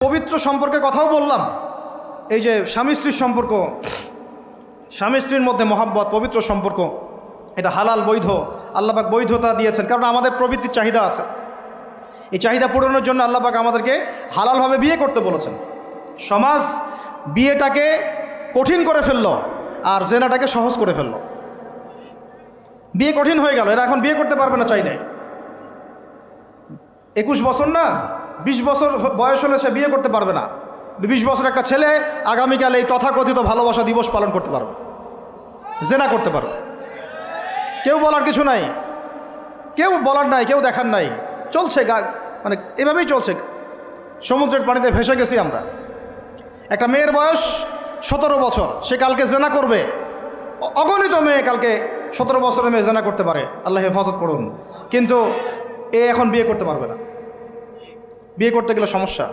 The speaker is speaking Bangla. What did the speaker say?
পবিত্র সম্পর্কে কথাও বললাম। এই যে স্বামী স্ত্রীর সম্পর্ক, স্বামী স্ত্রীর মধ্যে মহাব্বত, পবিত্র সম্পর্ক, এটা হালাল বৈধ, আল্লাহ পাক বৈধতা দিয়েছেন। কারণ আমাদের প্রবৃত্তির চাহিদা আছে, এই চাহিদা পূরণের জন্য আল্লাহ পাক আমাদেরকে হালালভাবে বিয়ে করতে বলেছেন। সমাজ বিয়েটাকে কঠিন করে ফেললো আর জেনাটাকে সহজ করে ফেললো। বিয়ে কঠিন হয়ে গেল, এরা এখন বিয়ে করতে পারবে না চাইলে। 21 বছর না 20 বছর বয়স হলে সে বিয়ে করতে পারবে না। 20 বছর একটা ছেলে আগামীকাল এই তথাকথিত ভালোবাসা দিবস পালন করতে পারবে, জেনা করতে পারবে। কেউ বলার কিছু নাই, কেউ বলার নাই, কেউ দেখার নাই, চলছে মানে এভাবেই চলছে। সমুদ্রের পানিতে ভেসে গেছি আমরা। একটা মেয়ের বয়স 17 বছর, সে কালকে জেনা করবে। অগণিত মেয়ে কালকে 17 বছরের মেয়ে জেনা করতে পারে, আল্লাহ হেফাজত করুন। কিন্তু এ এখন বিয়ে করতে পারবে না, বিয়ে করতে গেলে সমস্যা।